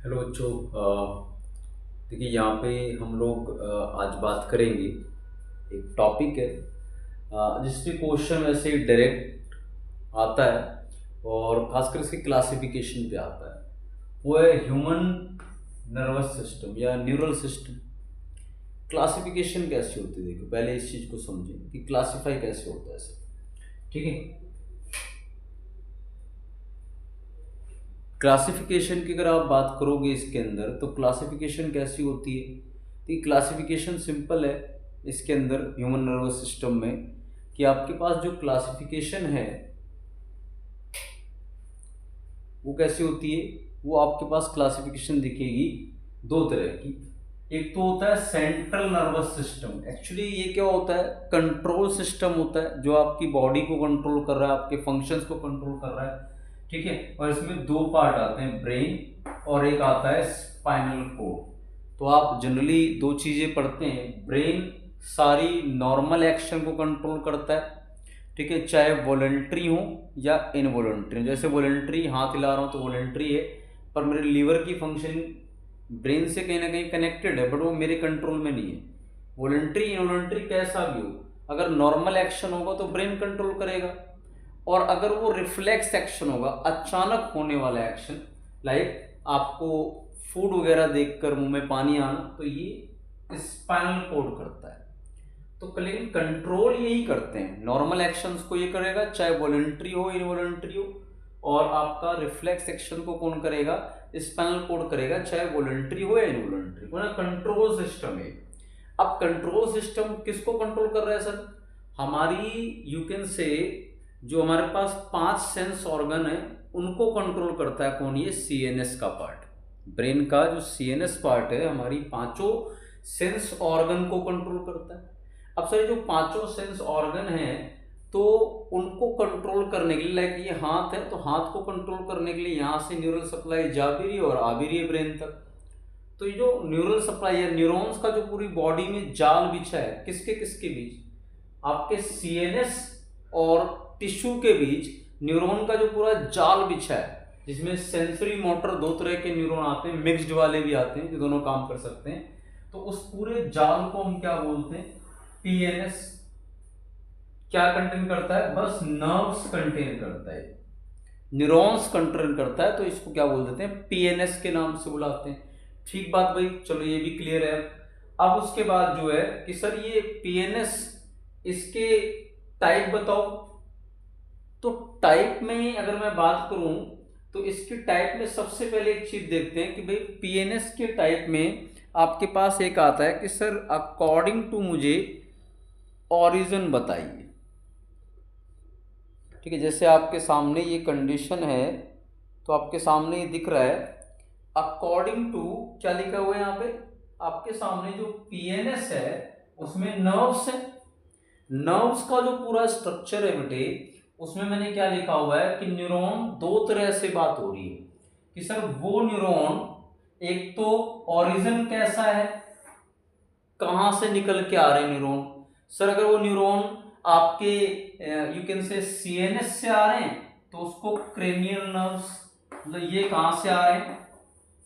Hello बच्चों। देखिए यहाँ पे हम लोग आज बात करेंगे। एक टॉपिक है जिसपे क्वेश्चन वैसे डायरेक्ट आता है और खासकर इसके क्लासिफिकेशन पे आता है। वो है ह्यूमन नर्वस सिस्टम या न्यूरल सिस्टम। क्लासिफिकेशन कैसे होती है, देखो पहले इस चीज़ को समझें कि क्लासिफाई कैसे होता है सब। ठीक है। क्लासिफिकेशन की अगर आप बात करोगे इसके अंदर, तो क्लासिफिकेशन कैसी होती है? तो क्लासिफिकेशन सिंपल है इसके अंदर ह्यूमन नर्वस सिस्टम में, कि आपके पास जो क्लासिफिकेशन है वो कैसी होती है। वो आपके पास क्लासिफिकेशन दिखेगी दो तरह की। एक तो होता है सेंट्रल नर्वस सिस्टम। एक्चुअली ये क्या होता है, कंट्रोल सिस्टम होता है जो आपकी बॉडी को कंट्रोल कर रहा है, आपके फंक्शंस को कंट्रोल कर रहा है। ठीक है। और इसमें दो पार्ट आते हैं, ब्रेन और एक आता है स्पाइनल कोड। तो आप जनरली दो चीज़ें पढ़ते हैं। ब्रेन सारी नॉर्मल एक्शन को कंट्रोल करता है। ठीक है, चाहे वॉलेंट्री हो या इनवॉलेंट्री हो। जैसे वॉलेंट्री हाथ हिला रहा हूँ तो वॉलेंट्री है, पर मेरे लीवर की फंक्शन ब्रेन से कहीं ना कहीं कनेक्टेड है, बट वो मेरे कंट्रोल में नहीं है। वॉलेंट्री इनवॉलेंट्री कैसा भी हो, अगर नॉर्मल एक्शन होगा तो ब्रेन कंट्रोल करेगा, और अगर वो रिफ्लेक्स एक्शन होगा, अचानक होने वाला एक्शन, लाइक आपको फूड वगैरह देखकर मुंह में पानी आना, तो ये स्पाइनल कोड करता है। तो लेकिन कंट्रोल यही करते हैं, नॉर्मल एक्शंस को ये करेगा, चाहे वॉलेंट्री हो इनवॉलेंट्री हो। और आपका रिफ्लेक्स एक्शन को कौन करेगा? स्पाइनल कोड करेगा, चाहे वॉलेंट्री हो या इनवॉलेंट्री हो ना। कंट्रोल सिस्टम है। अब कंट्रोल सिस्टम किसको कंट्रोल कर रहा है सर? हमारी यू कैन से जो हमारे पास 5 सेंस ऑर्गन है उनको कंट्रोल करता है। कौन? ये सीएनएस का पार्ट। ब्रेन का जो सीएनएस पार्ट है हमारी पांचों सेंस ऑर्गन को कंट्रोल करता है। अब सर जो पांचों सेंस ऑर्गन हैं, तो उनको कंट्रोल करने के लिए, लाइक ये हाथ है तो हाथ को कंट्रोल करने के लिए यहाँ से न्यूरल सप्लाई जा भी रही है और आ भी रही है ब्रेन तक। तो ये जो न्यूरल सप्लाई है, न्यूरॉन्स का जो पूरी बॉडी में जाल बिछा है, किसके किसके बीच? आपके सीएनएस और टिश्यू के बीच न्यूरॉन का जो पूरा जाल बिछा है, जिसमें सेंसरी मोटर दो तरह के न्यूरॉन आते हैं, मिक्स्ड वाले भी आते हैं जो दोनों काम कर सकते हैं। तो उस पूरे जाल को हम क्या बोलते हैं? पीएनएस। क्या कंटेन करता है? बस नर्व्स कंटेन करता है, न्यूरॉन्स कंटेन करता है, तो इसको क्या बोल देते हैं? पीएनएस के नाम से बुलाते हैं। ठीक बात भाई, चलो ये भी क्लियर है। अब उसके बाद जो है कि सर ये पीएनएस, इसके टाइप बताओ। तो टाइप में अगर मैं बात करूं, तो इसकी टाइप में सबसे पहले एक चीज देखते हैं कि भाई पीएनएस के टाइप में आपके पास एक आता है कि सर अकॉर्डिंग टू मुझे ओरिजिन बताइए। ठीक है, जैसे आपके सामने ये कंडीशन है, तो आपके सामने ये दिख रहा है अकॉर्डिंग टू, क्या लिखा हुआ है यहाँ पे? आपके सामने जो पीएनएस है उसमें नर्व्स है। नर्व्स का जो पूरा स्ट्रक्चर है बेटे, उसमें मैंने क्या लिखा हुआ है कि न्यूरॉन दो तरह से बात हो रही है कि सर वो न्यूरॉन, एक तो ओरिजिन कैसा है, कहां से निकल के आ रहे हैं न्यूरॉन। सर अगर वो न्यूरॉन आपके यू कैन से सीएनएस से आ रहे हैं, तो उसको क्रेनियल नर्व्स, मतलब ये कहां से आ रहे हैं?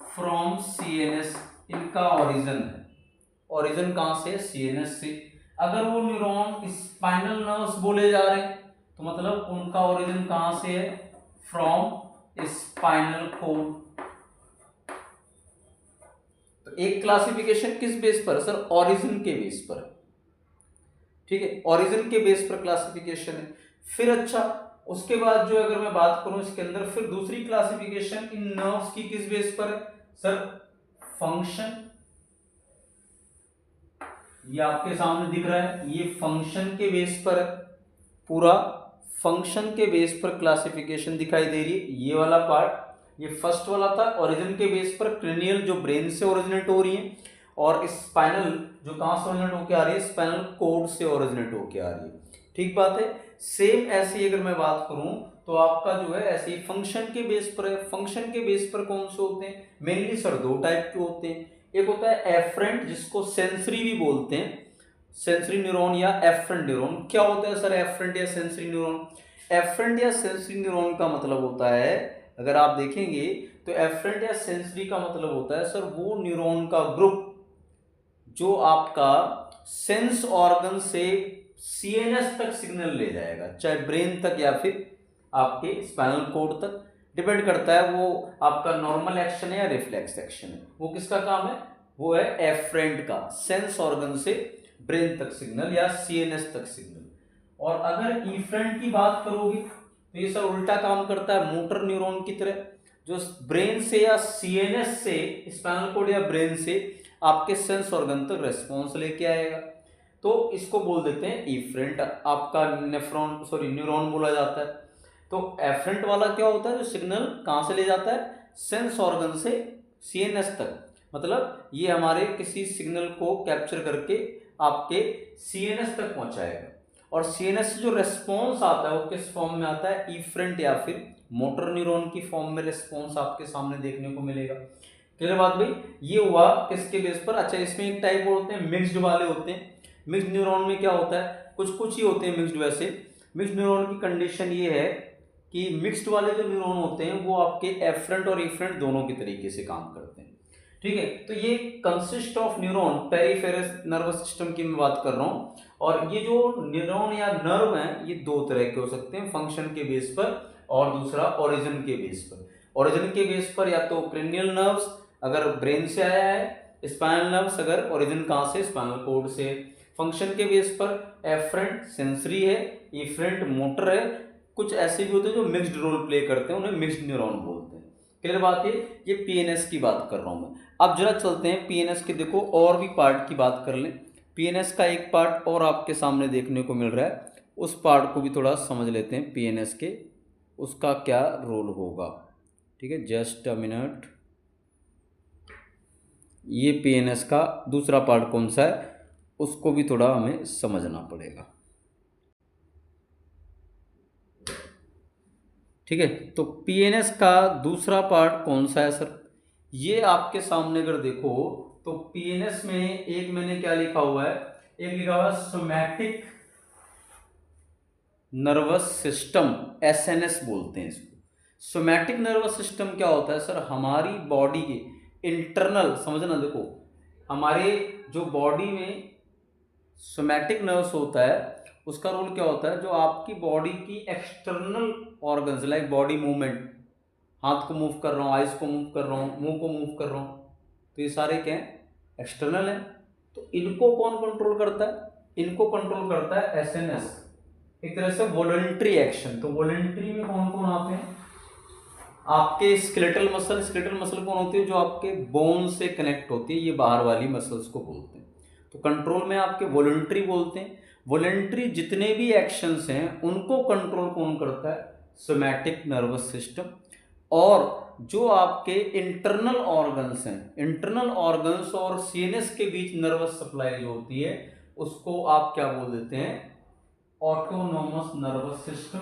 फ्रॉम सीएनएस, इनका ओरिजिन है। ओरिजिन कहां से? सीएनएस से। अगर वो न्यूरॉन स्पाइनल नर्व्स बोले जा रहे हैं, तो मतलब उनका ओरिजिन कहां से है? From spinal cord. तो एक क्लासिफिकेशन किस बेस पर? सर ओरिजिन के बेस पर। ठीक है, ओरिजिन के बेस पर क्लासिफिकेशन है। फिर अच्छा, उसके बाद जो अगर मैं बात करूं इसके अंदर, फिर दूसरी क्लासिफिकेशन इन नर्व्स की किस बेस पर है? Sir function. ये आपके सामने दिख रहा है, ये फंक्शन के बेस पर है। पूरा फंक्शन के बेस पर क्लासिफिकेशन दिखाई दे रही है। ये वाला पार्ट, ये फर्स्ट वाला था ओरिजिन के बेस पर, क्रेनियल जो ब्रेन से ओरिजिनेट हो रही है, और स्पाइनल जो कहां से ओरिजिनेट होकर आ रही है? स्पाइनल कोड से ओरिजिनेट होकर आ रही है। ठीक बात है। सेम ऐसे ही अगर मैं बात करूं, तो आपका जो है ऐसे ही फंक्शन के बेस पर है। फंक्शन के बेस पर कौन से होते हैं? मेनली सर दो टाइप के होते हैं। एक होता है एफरेंट, जिसको सेंसरी भी बोलते हैं, सेंसरी न्यूरॉन या एफरेंट न्यूरॉन। क्या होता है सर एफरेंट या सेंसरी न्यूरॉन? एफरेंट या सेंसरी न्यूरॉन का मतलब होता है, अगर आप देखेंगे तो एफरेंट या सेंसरी का मतलब होता है सर वो न्यूरॉन का ग्रुप जो आपका सेंस ऑर्गन से सीएनएस तक सिग्नल ले जाएगा, चाहे ब्रेन तक या फिर आपके स्पाइनल कोड तक, डिपेंड करता है वो आपका नॉर्मल एक्शन है या रिफ्लेक्स एक्शन है। वो किसका काम है? वो है एफरेंट का, सेंस ऑर्गन से ब्रेन तक सिग्नल या सीएनएस तक सिग्नल। और अगर इफरेंट की बात करोगे तो ये सर उल्टा काम करता है मोटर न्यूरॉन की तरह, जो ब्रेन से या सीएनएस से, स्पाइनल कोड या ब्रेन से आपके सेंस ऑर्गन तक रेस्पॉन्स लेके आएगा। तो इसको बोल देते हैं इफरेंट, आपका न्यूरॉन बोला जाता है। तो एफरेंट वाला क्या होता है? जो सिग्नल कहाँ से ले जाता है? सेंस ऑर्गन से सीएनएस तक, मतलब ये हमारे किसी सिग्नल को कैप्चर करके आपके सीएनएस तक पहुंचाएगा। और सीएनएस से जो रेस्पॉन्स आता है वो किस फॉर्म में आता है? इफरेंट या फिर मोटर न्यूरॉन की फॉर्म में रेस्पॉन्स आपके सामने देखने को मिलेगा। क्लियर बात भाई? ये हुआ किसके बेस पर? अच्छा, इसमें एक टाइप और होते हैं मिक्स्ड वाले होते हैं। मिक्स्ड न्यूरॉन में क्या होता है? कुछ ही होते हैं मिक्स्ड। वैसे मिक्स्ड न्यूरॉन की कंडीशन ये है कि मिक्स्ड वाले जो न्यूरॉन होते हैं वो आपके एफरेंट और इफरेंट दोनों की तरीके से काम करते हैं। ठीक है, तो ये consist of neuron, peripheral nervous system की मैं बात कर रहा हूँ। और ये जो न्यूरॉन या नर्व हैं ये दो तरह के हो सकते हैं, फंक्शन के बेस पर और दूसरा ओरिजिन के बेस पर। ओरिजिन के बेस पर या तो क्रेनियल नर्व्स अगर ब्रेन से आया है, स्पाइनल नर्व्स अगर ओरिजिन कहाँ से? स्पाइनल कोड से। फंक्शन के बेस पर एफरेंट सेंसरी है, इफरेंट मोटर है। कुछ ऐसे भी होते हैं जो मिक्स्ड रोल प्ले करते हैं, उन्हें मिक्स्ड न्यूरॉन बोलते हैं। क्लियर बात है? ये पीएनएस की बात कर रहा हूँ मैं। अब जरा चलते हैं पीएनएस के, देखो और भी पार्ट की बात कर लें। पीएनएस का एक पार्ट और आपके सामने देखने को मिल रहा है, उस पार्ट को भी थोड़ा समझ लेते हैं पीएनएस के, उसका क्या रोल होगा। ठीक है, जस्ट अ मिनट। ये पीएनएस का दूसरा पार्ट कौन सा है उसको भी थोड़ा हमें समझना पड़ेगा। ठीक है, तो पीएनएस का दूसरा पार्ट कौन सा है सर? ये आपके सामने अगर देखो तो पीएनएस में एक मैंने क्या लिखा हुआ है, एक लिखा हुआ है सोमैटिक नर्वस सिस्टम, एसएनएस बोलते हैं इसको। सोमैटिक नर्वस सिस्टम क्या होता है सर? हमारी बॉडी के इंटरनल, समझना, देखो हमारे जो बॉडी में सोमैटिक नर्व्स होता है उसका रोल क्या होता है? जो आपकी बॉडी की external organs like body movement, हाथ को मूव कर रहा हूँ, आइज को मूव कर रहा हूँ, मुंह को मूव कर रहा हूँ, तो ये सारे क्या हैं? एक्सटर्नल हैं। तो इनको कौन कंट्रोल करता है? इनको कंट्रोल करता है एसएनएस, एक तरह से वॉलंटरी एक्शन। तो वॉलंटरी में कौन कौन आते हैं? आपके स्केलेटल मसल। स्केलेटल मसल कौन होती है? जो आपके बोन से कनेक्ट होती है, ये बाहर वाली मसल्स को बोलते हैं। तो कंट्रोल में आपके वॉलंटरी बोलते हैं। वॉलंटरी जितने भी एक्शंस हैं उनको कंट्रोल कौन करता है? Somatic nervous system. और जो आपके इंटरनल ऑर्गन्स हैं, इंटरनल ऑर्गन्स और सीएनएस के बीच नर्वस सप्लाई जो होती है उसको आप क्या बोल देते हैं? Autonomous nervous system.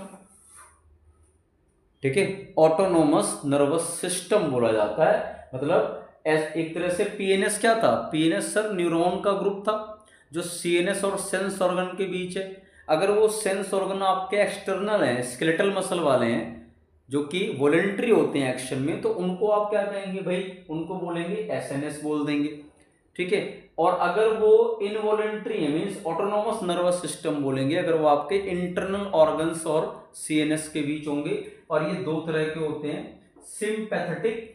ठीक है, ऑटोनोमस नर्वस सिस्टम बोला जाता है। मतलब एक तरह से पीएनएस क्या था? पीएनएस सर न्यूरॉन का ग्रुप था जो सीएनएस और सेंस ऑर्गन के बीच है। अगर वो सेंस ऑर्गन आपके एक्सटर्नल हैं, स्केलेटल मसल वाले हैं जो कि वॉलंटरी होते हैं एक्शन में, तो उनको आप क्या कहेंगे भाई? उनको बोलेंगे एसएनएस बोल देंगे। ठीक है, और अगर वो इनवॉलंटरी है मीन्स ऑटोनोमस नर्वस सिस्टम बोलेंगे अगर वो आपके इंटरनल ऑर्गन्स और सीएनएस के बीच होंगे। और ये दो तरह के होते हैं, सिंपैथेटिक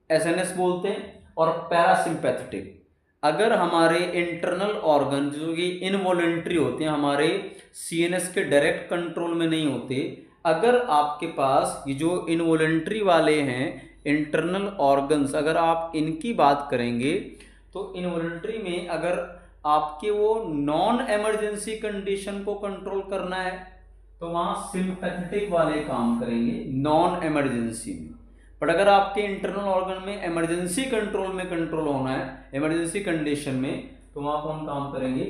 एसएनएस बोलते हैं और पैरासिम्पैथेटिक। अगर हमारे इंटरनल ऑर्गन जो कि इनवॉलंटरी होते हैं, हमारे सीएनएस के डायरेक्ट कंट्रोल में नहीं होते, अगर आपके पास ये जो इनवॉलंटरी वाले हैं इंटरनल ऑर्गन्स, अगर आप इनकी बात करेंगे तो इनवॉलंटरी में अगर आपके वो नॉन इमरजेंसी कंडीशन को कंट्रोल करना है तो वहाँ सिंपैथेटिक वाले काम करेंगे नॉन इमरजेंसी में। बट अगर आपके इंटरनल ऑर्गन में इमरजेंसी कंट्रोल में कंट्रोल होना है, इमरजेंसी कंडीशन में, तो वहाँ कौन काम करेंगे?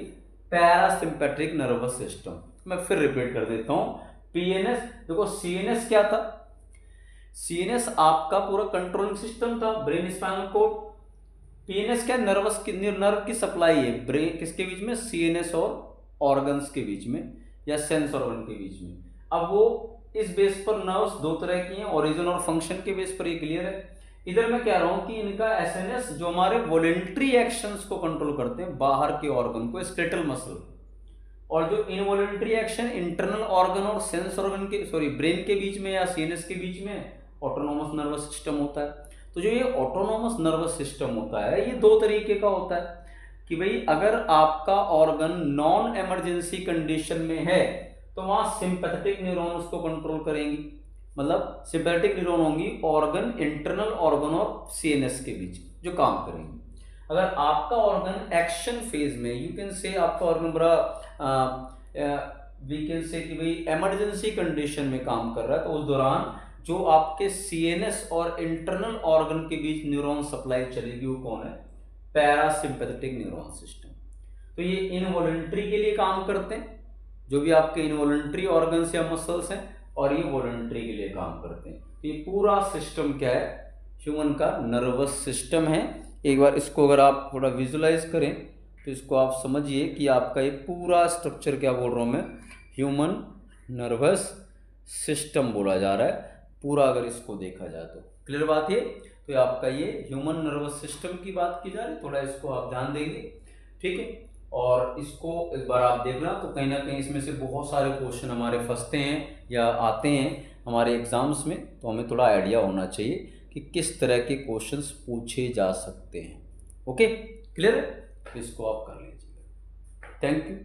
Parasympathetic nervous system. मैं फिर रिपीट कर देता हूँ। पीएनएस, देखो सीएनएस क्या था? सीएनएस आपका पूरा कंट्रोलिंग सिस्टम था, ब्रेन स्पाइनल कोड। पीएनएस क्या? नर्व की सप्लाई है ब्रेन किसके बीच में? सीएनएस और ऑर्गन्स के बीच में या सेंस ऑर्गन के बीच में। अब वो इस बेस पर नर्व्स दो तरह की हैं, ओरिजिन और फंक्शन के बेस पर, ये क्लियर है। इधर मैं कह रहा हूं कि इनका एसएनएस जो हमारे वॉलेंट्री एक्शंस को कंट्रोल करते हैं, बाहर के ऑर्गन को, स्केलेटल मसल, और जो इनवॉलेंट्री एक्शन इंटरनल ऑर्गन और सेंस ऑर्गन के, सॉरी, ब्रेन के बीच में या सीएनएस के बीच में ऑटोनोमस नर्वस सिस्टम होता है। तो जो ये ऑटोनोमस नर्वस सिस्टम होता है, ये दो तरीके का होता है कि भाई अगर आपका ऑर्गन नॉन इमरजेंसी कंडीशन में है तो वहां सिंपैथेटिक न्यूरॉन उसको कंट्रोल करेंगी, मतलब सिंपैथेटिक न्यूरॉन होंगी ऑर्गन, इंटरनल ऑर्गन और सीएनएस के बीच जो काम करेंगी। अगर आपका ऑर्गन एक्शन फेज में, यू कैन से आपका ऑर्गन बड़ा वी कैन से कि भाई इमरजेंसी कंडीशन में काम कर रहा है, तो उस दौरान जो आपके सीएनएस और इंटरनल ऑर्गन के बीच न्यूरॉन सप्लाई चलेगी वो कौन है? Parasympathetic neuron system. तो ये इनवॉलेंट्री के लिए काम करते हैं, जो भी आपके इनवॉलेंट्री ऑर्गन्स या मसल्स हैं, और ये वॉलेंट्री के लिए काम करते हैं। तो ये पूरा सिस्टम क्या है? ह्यूमन का नर्वस सिस्टम है। एक बार इसको अगर आप थोड़ा विजुलाइज करें तो इसको आप समझिए कि आपका ये पूरा स्ट्रक्चर, क्या बोल रहा हूँ मैं, ह्यूमन नर्वस सिस्टम बोला जा रहा है पूरा, अगर इसको देखा जाए तो। क्लियर बात है? तो आपका ये ह्यूमन नर्वस सिस्टम की बात की जा रही है, थोड़ा इसको आप ध्यान देंगे, ठीक है। और इसको एक बार आप देखना तो कहीं ना कहीं इसमें से बहुत सारे क्वेश्चन हमारे फंसते हैं या आते हैं हमारे एग्जाम्स में, तो हमें थोड़ा आइडिया होना चाहिए कि किस तरह के क्वेश्चंस पूछे जा सकते हैं। ओके, क्लियर है? तो इसको आप कर लीजिए। Thank you.